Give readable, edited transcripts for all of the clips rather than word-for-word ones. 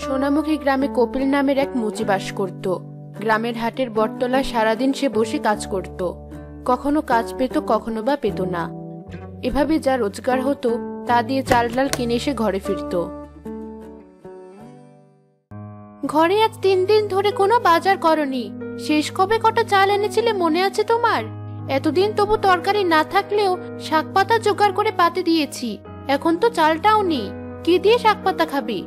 সোনামুখী গ্রামে কপিল নামের এক মুচি বাস করত। গ্রামের হাটের বটতলায় সারাদিন সে বসে কাজ করত। কখনো কাজ পেত, কখনো বা পেত না। এভাবে যা রোজগার হতো তা দিয়ে চাল ডাল কিনে এসে ঘরে ফিরত। ঘরে আজ 3 দিন ধরে কোনো বাজার করনি। শেষ কবে কটা চাল এনেছিলে মনে আছে তোমার? এতদিন তবু তরকারি না থাকলেও শাক পাতা জোগাড় করে পাতে দিয়েছি। এখন তো চালটাও নেই, কি দিয়ে শাক পাতা খাবি?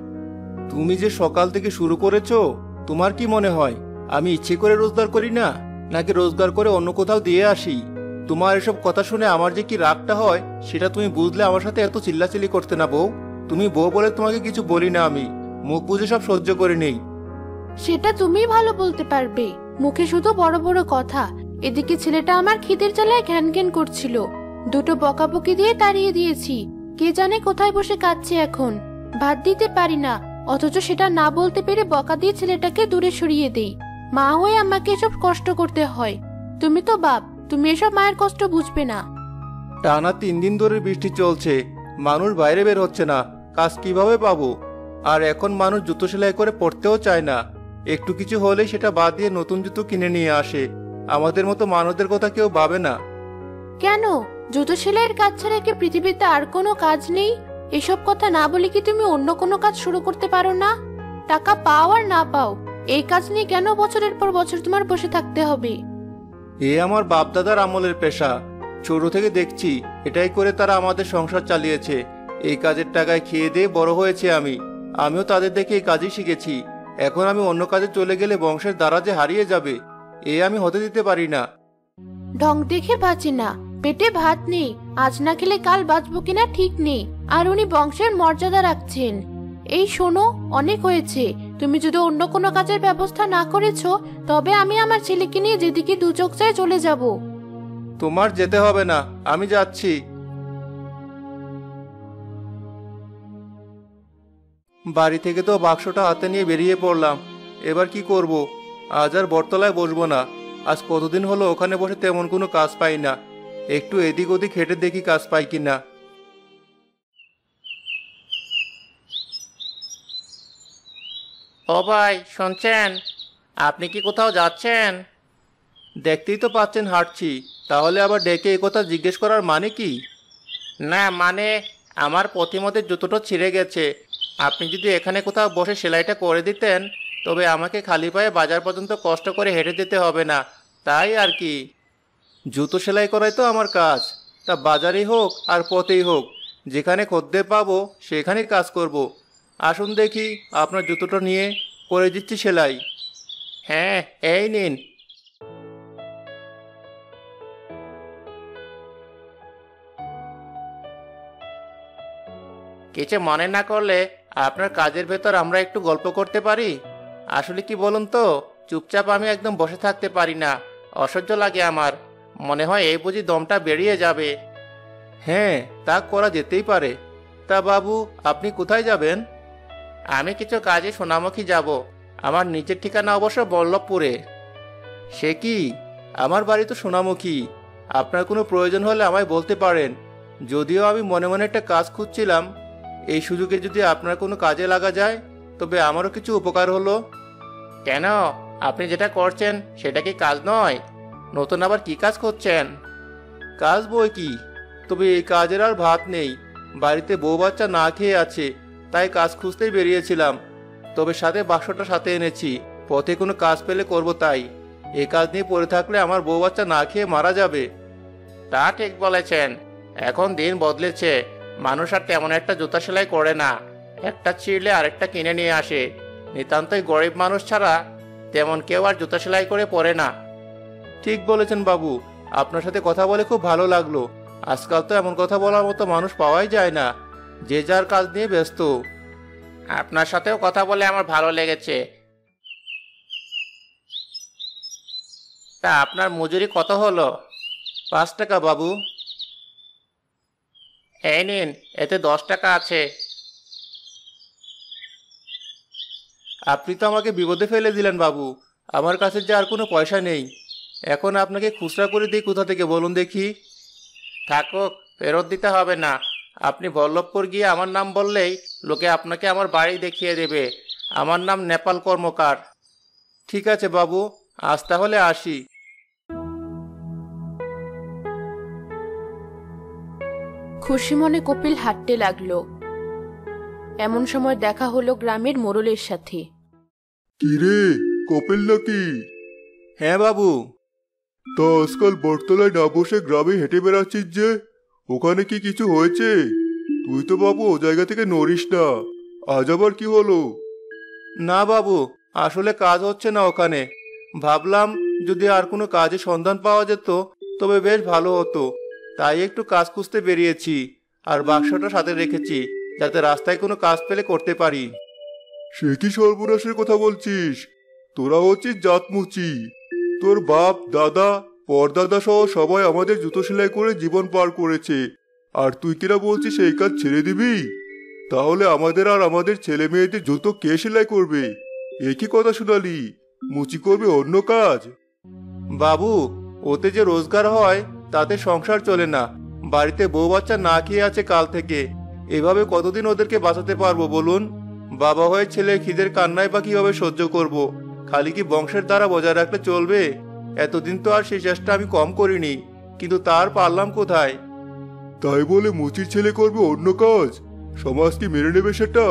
তুমি যে সকাল থেকে শুরু করেছো, তোমার কি মনে হয় আমি ইচ্ছে করে রোজগার করি না, নাকি রোজগার করে অন্য কোথাও দিয়ে আসি? তোমার এসব কথা শুনে আমার যে কি রাগটা হয় সেটা তুমি বুঝলে আমার সাথে এত চিল্লাচিল্লি করতে না বউ। তুমি বউ বলে তোমাকে কিছু বলি না, আমি মুখ বুঝে সব সহ্য করে নেই। সেটা তুমিই ভালো বলতে পারবে, মুখে শুধু বড় বড় কথা। এদিকে ছেলেটা আমার খিদের জ্বালায় ঘ্যান ঘ্যান করছিল, দুটো বকাবকি দিয়ে তাড়িয়ে দিয়েছি। কে জানে কোথায় বসে কাঁদছে এখন। ভাত দিতে পারি না, অথচ সেটা না বলতে পেরে বকা দিয়ে ছেলেটাকে দূরে সরিয়ে দেই। মা হয়ে আমাকে এসব কষ্ট করতে হয়। তুমি তো বাপ, তুমি এসব মায়ের কষ্ট বুঝবে না। টানা 3 দিন ধরে বৃষ্টি চলছে, মানুষ বাইরে বের হচ্ছে না, কাজ কিভাবে পাবো? আর এখন মানুষ জুতো সেলাই করে পড়তেও চায় না। একটু কিছু হলেই সেটা বাদ দিয়ে নতুন জুতো কিনে নিয়ে আসে। আমাদের মতো মানুষদের কথা কেউ ভাবে না। কেন, জুতো সেলাইয়ের কাজ ছাড়া কি পৃথিবীতে আর কোনো কাজ নেই? এসব কথা না বলে কি তুমি অন্য কোনো কাজ শুরু করতে পারো না? টাকা পাও আর না পাও, এই কাজ নিয়ে কেন বছরের পর বছর তোমার বসে থাকতে হবে? এ আমার বাপ দাদার আমলের পেশা, ছোট থেকে দেখছি এটাই করে তারা আমাদের সংসার চালিয়েছে। এই কাজের টাকায় খেয়ে দিয়ে বড় হয়েছে আমিও তাদের দেখে এই কাজই শিখেছি। এখন আমি অন্য কাজে চলে গেলে বংশের দ্বারা যে হারিয়ে যাবে, আমি হতে দিতে পারি না। ঢং দেখে বাঁচে না, পেটে ভাত নেই, আজ না খেলে কাল বাঁচবো কিনা ঠিক নেই, আর উনি বংশের মর্যাদা রাখছেন। এই শোনো, অনেক হয়েছে। তুমি যদি অন্য কোনো কাজের ব্যবস্থা না করেছো, তবে আমি আমার ছেলেকে নিয়ে যেদিকে দু চোখ চায় চলে যাব। তোমার যেতে হবে না, আমি যাচ্ছি। বাড়ি থেকে তো বাক্সটা হাতে নিয়ে বেরিয়ে পড়লাম। এবার কি করব? আজ আর বটতলায় বসবো না। আজ কতদিন হলো ওখানে বসে তেমন কোনো কাজ পাই না। একটু এদিক ওদিক হেঁটে দেখি কাজ পাই কিনা। ও ভাই, শুনছেন? আপনি কি কোথাও যাচ্ছেন? দেখতেই তো পাচ্ছেন হাঁটছি, তাহলে আবার ডেকে এই কথা জিজ্ঞেস করার মানে কি? না মানে, আমার প্রতিমধ্যে জুতোটা ছিঁড়ে গেছে। আপনি যদি এখানে কোথাও বসে সেলাইটা করে দিতেন, তবে আমাকে খালি পায়ে বাজার পর্যন্ত কষ্ট করে হেঁটে যেতে হবে না, তাই আর কি। জুতো সেলাই করাই তো আমার কাজ। তা বাজারেই হোক আর পথেই হোক, যেখানে খদ্দের পাবো সেখানেই কাজ করব। আসুন দেখি, আপনার জুতোটা নিয়ে করে দিচ্ছি সেলাই। হ্যাঁ, এই নিন। কিছু মনে না করলে আপনার কাজের ভেতর আমরা একটু গল্প করতে পারি? আসলে কি বলুন তো, চুপচাপ আমি একদম বসে থাকতে পারি না, অসহ্য লাগে আমার। মনে হয় এই বুঝি দমটা বেরিয়ে যাবে। হ্যাঁ, তা করা যেতেই পারে। তা বাবু, আপনি কোথায় যাবেন? আমি কিছু কাজে সোনামুখী যাব। আমার নিজের ঠিকানা অবশ্য বল্লভপুরে। সে কি? আমার বাড়ি তো সোনামুখী। আপনার কোনো প্রয়োজন হলে আমায় বলতে পারেন। যদিও আমি মনে মনে একটা কাজ খুঁজছিলাম, এই সুযোগে যদি আপনার কোনো কাজে লাগা যায় তবে আমারও কিছু উপকার হলো। কেন, আপনি যেটা করছেন সেটা কি কাজ নয়? নতুন আবার কি কাজ করছেন? কাজ বই কি, তবে এই কাজের আর ভাত নেই। বাড়িতে বউ বাচ্চা না খেয়ে আছে, তাই কাজ খুঁজতেই বেরিয়েছিলাম। তবে সাথে বাক্সটা সাথে এনেছি, পথে কোনো কাজ পেলে করব তাই। এই কাজ নিয়ে পড়ে থাকলে আমার বউ বাচ্চা না খেয়ে মারা যাবে। তা ঠিক বলেছেন। এখন দিন বদলেছে, মানুষ আর তেমন একটা জুতা সেলাই করে না, একটা ছিঁড়লে আরেকটা কিনে নিয়ে আসে। নিতান্তই গরিব মানুষ ছাড়া তেমন কেউ আর জুতা সেলাই করে পরে না। ঠিক বলেছেন বাবু, আপনার সাথে কথা বলে খুব ভালো লাগলো। আজকাল তো এমন কথা বলার মতো মানুষ পাওয়াই যায় না, যে যার কাজ নিয়ে ব্যস্ত। আপনার সাথেও কথা বলে আমার ভালো লেগেছে। তা আপনার মজুরি কত হলো? 5 টাকা বাবু। এই নিন, এতে 10 টাকা আছে। আপনি তো আমাকে বিপদে ফেলে দিলেন বাবু। আমার কাছে যে আর কোনো পয়সা নেই। এখন আপনাকে খুচরা করে দিই কোথা থেকে বলুন দেখি? থাকুক, ফেরত দিতে হবে না। আপনি বল্লভপুর গিয়ে আমার নাম বললেই লোকে আপনাকে আমার বাড়ি দেখিয়ে দেবে। আমার নাম নেপাল কর্মকার। ঠিক আছে বাবু, আজ তাহলে আসি। খুশি মনে কপিল হাঁটতে লাগলো। এমন সময় দেখা হলো গ্রামের মোড়লের সাথে। কিরে, কপিল নাকি? হ্যাঁ বাবু। তা আজকাল বটতলায় না বসে গ্রামে হেঁটে বেড়াচ্ছিস যে, ওখানে কি কিছু হয়েছে? তুই তো বাবু ও জায়গা থেকে নড়িস না, আজ আবার কি হলো? না বাবু, আসলে কাজ হচ্ছে না ওখানে। ভাবলাম যদি আর কোনো কাজের সন্ধান পাওয়া যেত তবে বেশ ভালো হতো, তাই একটু কাজ খুঁজতে বেরিয়েছি। আর বাক্সটা সাথে রেখেছি যাতে রাস্তায় কোনো কাজ পেলে করতে পারি। সে কি সর্বনাশের কথা বলছিস? তোরা হচ্ছিস জাতমুচি। তোর বাপ, দাদা, পরদাদা সহ সবাই আমাদের জুতো সেলাই করে জীবন পার করেছে, আর তুই কিনা বলছিস এই কাজ ছেড়ে দিবি? তাহলে আমাদের আর আমাদের ছেলে মেয়েদের জুতো কে সেলাই করবে? একই কথা শুনালি, মুচি করবে অন্য কাজ? বাবু, ওতে যে রোজগার হয় তাতে সংসার চলে না। বাড়িতে বউ বাচ্চা না খেয়ে আছে কাল থেকে। এভাবে কতদিন ওদেরকে বাঁচাতে পারবো বলুন? বাবা হয়ে ছেলে খিদের কান্নায় বা কিভাবে সহ্য করব? খালি কি বংশের দ্বারা বজায় রাখলে চলবে? এতদিন তো আর সেই চেষ্টা আমি কম করিনি, কিন্তু তার পারলাম কোথায়? তাই বলে মুচির ছেলে করবে অন্য কাজ? সমাজ কি মেনে নেবে সেটা?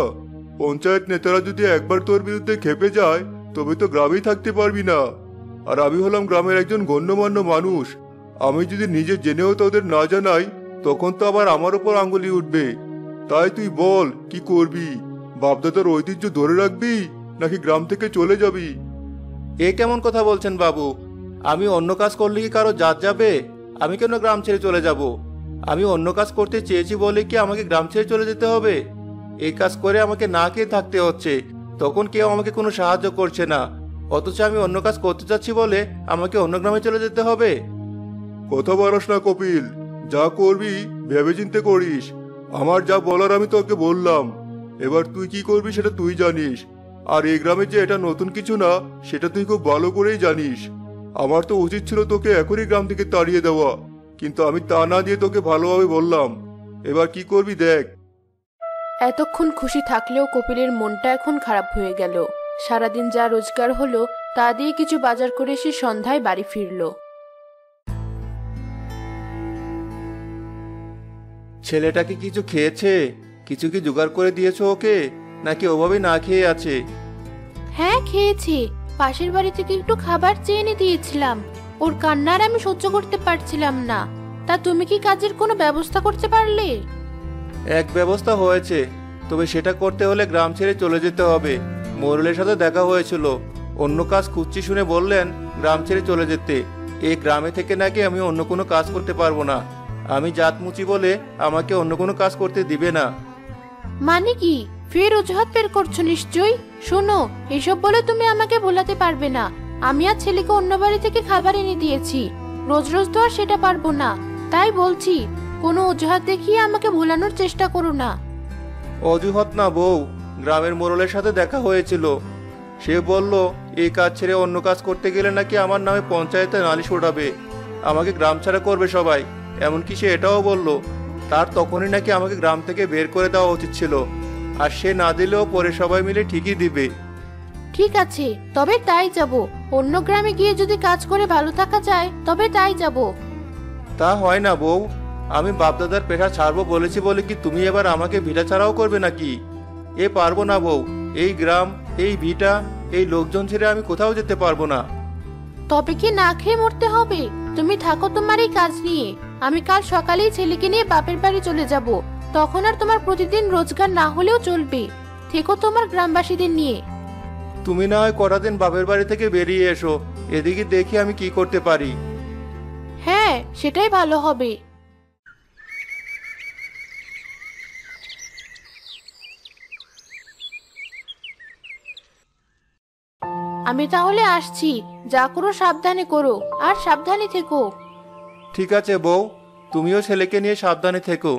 পঞ্চায়েত নেতারা যদি একবার তোর বিরুদ্ধে খেপে যায় তবে তো গ্রামেই থাকতে পারবি না। আর আমি হলাম গ্রামের একজন গণ্যমান্য মানুষ। আমি যদি নিজে জেনেও তোদের না জানাই তখন তো আবার আমার ওপর আঙ্গুলি উঠবে। তাই তুই বল, কি করবি? বাপদাদার ঐতিহ্য ধরে রাখবি নাকি গ্রাম থেকে চলে যাবি? এ কেমন কথা বলছেন বাবু? আমি অন্য কাজ করলে কি কারো জাত যাবে? আমি কেন গ্রাম ছেড়ে চলে যাব? আমি অন্য কাজ করতে চেয়েছি বলে কি আমাকে গ্রাম ছেড়ে চলে যেতে হবে? এই কাজ করে আমাকে না খেয়ে থাকতে হচ্ছে, তখন কেউ আমাকে কোনো সাহায্য করছে না, অথচ আমি অন্য কাজ করতে চাচ্ছি বলে আমাকে অন্য গ্রামে চলে যেতে হবে? কথা বাড়াস না কপিল, যা করবি ভেবেচিন্তে করিস। আমার যা বলার আমি তোকে বললাম, এবার তুই কি করবি সেটা তুই জানিস। আর এই গ্রামে যে এটা নতুন কিছু না সেটা তুই খুব ভালো করেই জানিস। আমার তো উচিত ছিল তোকে এখনই গ্রাম থেকে তাড়িয়ে দেওয়া, কিন্তু আমি তা না দিয়ে তোকে ভালোভাবে বললাম। এবার কি করবি দেখ। এতক্ষণ খুশি থাকলেও কপিলের মনটা এখন খারাপ হয়ে গেল। সারাদিন যা রোজগার হলো তা দিয়ে কিছু বাজার করে সে সন্ধ্যায় বাড়ি ফিরল। ছেলেটা কি কিছু খেয়েছে? কিছু কি জোগাড় করে দিয়েছো ওকে, নাকি ওভাবে না খেয়ে আছে? হ্যাঁ, খেয়েছি। পাশের বাড়ি থেকে একটু খাবার চেয়ে এনে দিয়েছিলাম। ওর কান্নার আমি সহ্য করতে পারছিলাম না। তা তুমি কি কাজের কোনো ব্যবস্থা করতে পারলে? এক ব্যবস্থা হয়েছে, তবে সেটা করতে হলে গ্রাম ছেড়ে চলে যেতে হবে। মোরলের সাথে দেখা হয়েছিল, অন্য কাজ খুঁজছি শুনে বললেন গ্রাম ছেড়ে চলে যেতে। এই গ্রামে থেকে নাকি আমি অন্য কোনো কাজ করতে পারবো না। আমি জাতমুচি বলে আমাকে অন্য কোনো কাজ করতে দিবে না। মানে কি? ফের অজুহাত বের করছো নিশ্চয়ই। শোনো, এসব বলে তুমি আমাকে ভোলাতে পারবে না। আমি আর ছেলেকে অন্য বাড়ি থেকে খাবার এনে দিয়েছি, রোজ রোজ তো আর সেটা পারবো না। তাই বলছি, কোনো অজুহাত দেখিয়ে আমাকে ভোলানোর চেষ্টা করো না। অজুহাত না বউ, গ্রামের মোড়লের সাথে দেখা হয়েছিল। সে বলল এই কাজ ছেড়ে অন্য কাজ করতে গেলে নাকি আমার নামে পঞ্চায়েতে নালিশ ওঠাবে, আমাকে গ্রাম ছাড়া করবে সবাই। এমনকি সে এটাও বলল তার তখনই নাকি আমাকে গ্রাম থেকে বের করে দেওয়া উচিত ছিল, আর সে না দিলেও পরে সবাই মিলে ঠিকই দিবে। ঠিক আছে, তবে তাই যাব। অন্য গ্রামে গিয়ে যদি কাজ করে ভালো থাকা যায় তবে তাই যাব। তা হয় না বউ, আমি বাপদাদার পেশা ছাড়বো বলেছি বলে কি তুমি এবার আমাকে ভিটা ছাড়াও করবে নাকি? এ পারবো না বউ, এই গ্রাম, এই ভিটা, এই লোকজন ছেড়ে আমি কোথাও যেতে পারবো না। তবে কি না খেয়ে মরতে হবে? তুমি থাকো তোমার এই কাজ নিয়ে। আমি কাল সকালেই ছেলেকে নিয়ে বাপের বাড়ি চলে যাব। তখন আর তোমার প্রতিদিন রোজগার না হলেও চলবে। থেকো তোমার গ্রামবাসীদের নিয়ে। তুমি না হয় কটা দিন বাপের বাড়ি থেকে বেরিয়ে এসো, এদিকে দেখি আমি কি করতে পারি। হ্যাঁ, সেটাই ভালো হবে। আমি তাহলে আসছি। যা করো সাবধানে করো, আর সাবধানে থেকো। ঠিক আছে বউ, তুমিও ছেলেকে নিয়ে সাবধানে থেকো।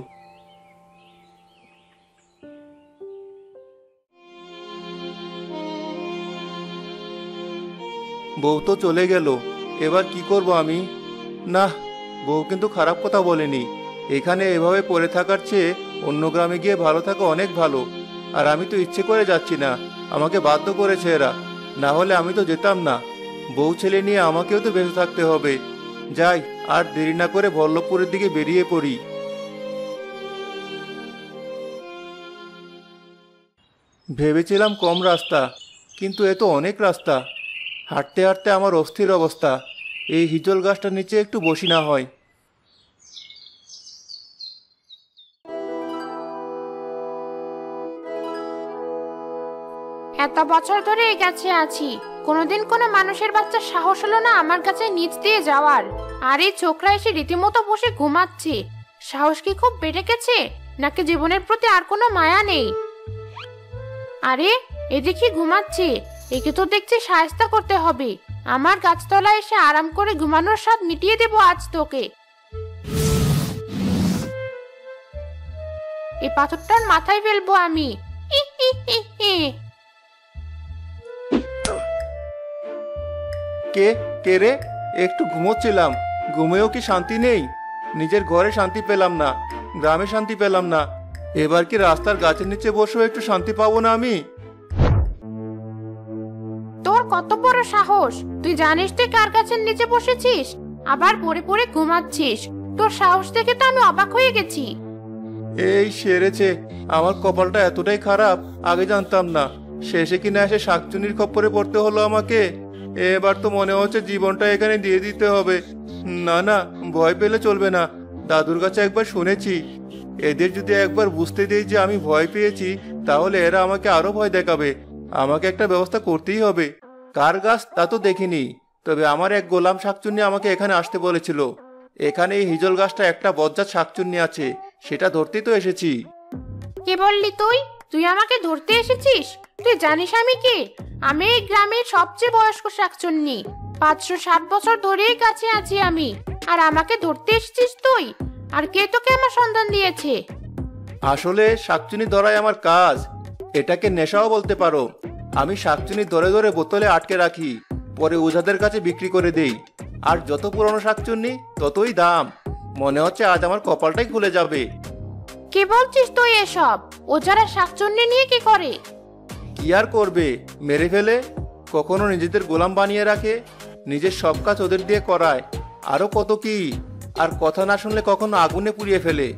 বউ তো চলে গেল, এবার কি করব আমি? না, বউ কিন্তু খারাপ কথা বলেনি। এখানে এভাবে পড়ে থাকার চেয়ে অন্য গ্রামে গিয়ে ভালো থাকা অনেক ভালো। আর আমি তো ইচ্ছে করে যাচ্ছি না, আমাকে বাধ্য করেছে এরা, না হলে আমি তো যেতাম না। বউ ছেলে নিয়ে আমাকেও তো বেঁচে থাকতে হবে। যাই, আর দেরি না করে বল্লভপুরের দিকে বেরিয়ে পড়ি। ভেবেছিলাম কম রাস্তা, কিন্তু এ তো অনেক রাস্তা। হাঁটতে হাঁটতে আমার অস্থির অবস্থা। এই হিজল গাছটার নিচে একটু বসি না হয়। এত বছর ধরে এই গাছে আছি, কোনোদিন কোনো মানুষের বাচ্চার সাহস হলো না আমার কাছে নিচ দিয়ে যাওয়ার। আর এই ছোকরা এসে রীতিমতো বসে ঘুমাচ্ছে। সাহস কি খুব বেড়ে গেছে, নাকি জীবনের প্রতি আর কোনো মায়া নেই? আরে, এ দেখি ঘুমাচ্ছে। একে তো দেখছি শায়েস্তা করতে হবে। আমার গাছতলায় এসে আরাম করে ঘুমানোর স্বাদ মিটিয়ে দেবো আজ তোকে। এই পাথরটার মাথায় ফেলবো আমি। হি হি হি হি। কে কে রে? একটু ঘুমোচ্ছিলাম, ঘুমেও কি শান্তি নেই? নিজের ঘরে শান্তি পেলাম না, গ্রামে শান্তি পেলাম না, এবার কি রাস্তার গাছের নিচে বসেও একটু শান্তি পাবো না আমি? তোর কত বড় সাহস! তুই জানিস তুই কার গাছের নিচে বসেছিস, আবার পড়ে পড়ে ঘুমাচ্ছিস। তোর সাহস দেখে তো আমি অবাক হয়ে গেছি। এই সেরেছে, আমার কপালটা এতটাই খারাপ, আগে জানতাম না। শেষে কিনা এসে শাকচুনির খপ্পরে পড়তে হলো আমাকে। এবার তো মনে হচ্ছে জীবনটা এখানে দিয়ে দিতে হবে। না না, ভয় পেলে চলবে না। দাদুর কাছে একবার শুনেছি, এদের যদি একবার বুঝতে দেই যে আমি ভয় পেয়েছি, তাহলে এরা আমাকে আরো ভয় দেখাবে। আমাকে একটা ব্যবস্থা করতেই হবে। কার গাছ তা তো দেখিনি, তবে আমার এক গোলাম শাকচুন্নি আমাকে এখানে আসতে বলেছিল। এখানে এই হিজল গাছটা একটা বজ্জাত শাকচুন্নি আছে, সেটা ধরতেই তো এসেছি। কি বললি তুই? তুই আমাকে ধরতে এসেছিস? তুই জানিস আমি কে? আমি এই গ্রামের সবচেয়ে বয়স্ক শাকচুন্নি। 560 বছর ধরেই কাছে আছি আমি, আর আমাকে ধরতে এসেছিস তুই? আর কে তোকে আমার সন্ধান দিয়েছে? আসলে শাকচুনি ধরাই আমার কাজ, এটাকে নেশাও বলতে পারো। আমি শাকচুনি ধরে ধরে বোতলে আটকে রাখি, পরে ওঝাদের কাছে বিক্রি করে দেই। আর যত পুরনো শাকচুন্নি ততই দাম। মনে হচ্ছে আজ আমার কপালটাই খুলে যাবে। কি বলছিস তুই এসব? ও যারা শাকচুন্নি নিয়ে কি করে? কি আর করবে, মেরে ফেলে, কখনো নিজেদের গোলাম বানিয়ে রাখে, নিজের সব কাজ ওদের দিয়ে করায়, আরো কত কি। আর কথা না শুনলে কখনো আগুনে পুড়িয়ে ফেলে,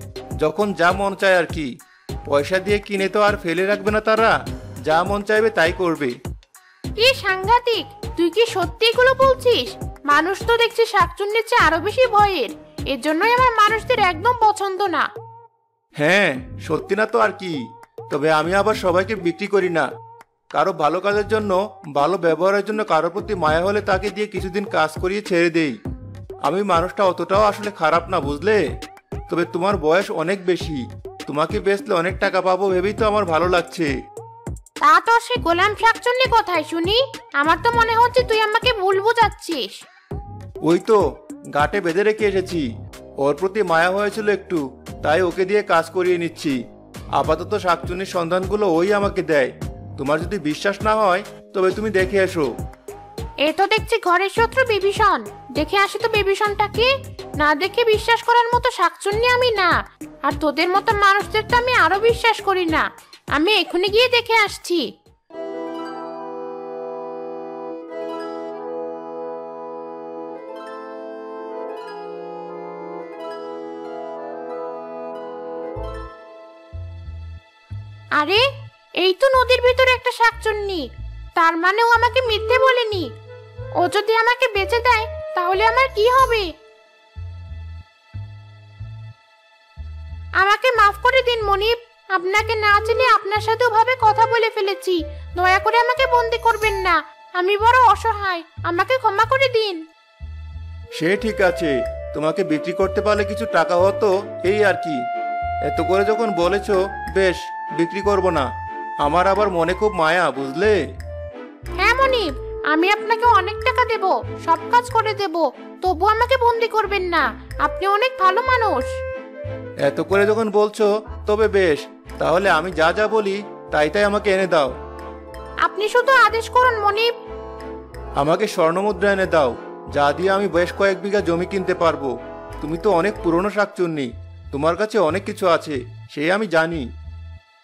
যখন যা মন চায় আর কি। পয়সা দিয়ে কিনে তো আর ফেলে রাখবে না তারা, যা মন চাইবে তাই করবে। কি সাংঘাতিক! তুই কি সত্যি এগুলো বলছিস? মানুষ তো দেখছি শাকচুন্নির চেয়ে আরো বেশি ভয়ের। এর জন্যই আমার মানুষদের একদম পছন্দ না। হ্যাঁ, সত্যি না তো আর কি। তবে আমি আবার সবাইকে বিক্রি করি না। কারো ভালো কাজের জন্য, ভালো ব্যবহারের জন্য কারো প্রতি মায়া হলে তাকে দিয়ে কিছুদিন কাজ করিয়ে ছেড়ে দেই। আমি মানুষটা অতটাও আসলে খারাপ না, বুঝলে? তবে তোমার বয়স অনেক বেশি, তোমাকে বেচলে অনেক টাকা পাবো ভেবেই তো আমার ভালো লাগছে। তা তো সে গোলাম শাকচুন্নি কোথায় শুনি? আমার তো মনে হচ্ছে তুই আমাকে ভুল বুঝাচ্ছিস। ওই তো ঘাটে বেঁধে রেখে এসেছি, ওর প্রতি মায়া হয়েছিল একটু, তাই ওকে দিয়ে কাজ করিয়ে নিচ্ছি। আপাতত শাকচুনির সন্ধানগুলো ওই আমাকে দেয়। তোমার যদি বিশ্বাস না হয় তবে তুমি দেখে এসো। এ তো দেখছি ঘরের শত্রু বিভীষণ। দেখে আসি তো বিভীষণটাকে। না দেখে বিশ্বাস করার মতো শাকচুন্নি আমি না। আর তোদের মতো মানুষদের তো আমি আরো বিশ্বাস করি না। আমি এখনই গিয়ে দেখে আসছি। আরে, এই তো নদীর ভিতরে একটা শাকচুন্নি। তার মানে ও আমাকে মিথ্যে বলেনি। ও যদি আমাকে বেঁচে দেয় তাহলে আমার কি হবে? আমাকে মাফ করে দিন মনিব। আপনাকে না চিনে আপনার সাথে ওভাবে কথা বলে ফেলেছি। দয়া করে আমাকে বন্দি করবেন না, আমি বড় অসহায়। আমাকে ক্ষমা করে দিন। সে ঠিক আছে, তোমাকে বিক্রি করতে পারলে কিছু টাকা হতো, এই আর কি। এত করে যখন বলেছো, বেশ, বিক্রি করব না। আমার আবার মনে খুব মায়া, বুঝলে? হ্যাঁ মনিব, আমি আপনাকে অনেক টাকা দেব, সব কাজ করে দেব, তবু আমাকে বন্দি করবেন না। আপনি অনেক ভালো মানুষ। এত করে যখন বলছো তবে বেশ, তাহলে আমি যা যা বলি তাই তাই আমাকে এনে দাও। আপনি শুধু আদেশ করুন মনিব। আমাকে স্বর্ণমুদ্রা এনে দাও, যা দিয়ে আমি বেশ কয়েক বিঘা জমি কিনতে পারবো। তুমি তো অনেক পুরনো শাকচুন্নি, তোমার কাছে অনেক কিছু আছে, সে আমি জানি।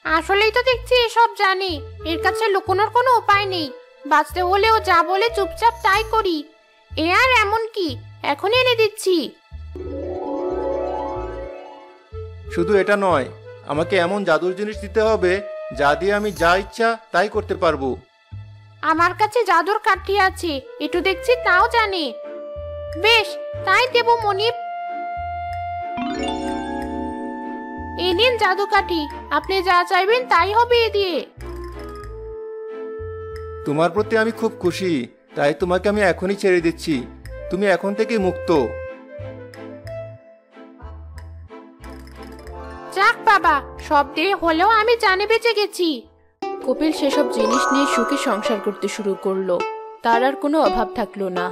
আসলেই তো দেখছি এসব জানে, এর কাছে লুকোনোর কোনো উপায় নেই। বাঁচতে হলেও যা বলে চুপচাপ তাই করি। এ আর এমন কি, এখনই এনে দিচ্ছি। শুধু এটা নয়, আমাকে এমন জাদুর জিনিস দিতে হবে যা দিয়ে আমি যা ইচ্ছা তাই করতে পারবো। আমার কাছে জাদুর কাঠি আছে, একটু দেখছি তাও জানে। বেশ, তাই দেব মনিব। এই নিন জাদু কাঠি, আপনি যা চাইবেন তাই হবে এ দিয়ে। তোমার প্রতি আমি খুব খুশি, তাই তোমাকে আমি এখনই ছেড়ে দিচ্ছি। তুমি এখন থেকে মুক্ত। যাক বাবা, সব দিয়ে হলেও আমি জানে বেঁচে গেছি। কপিল সেসব জিনিস নিয়ে সুখে সংসার করতে শুরু করলো। তার আর কোনো অভাব থাকলো না।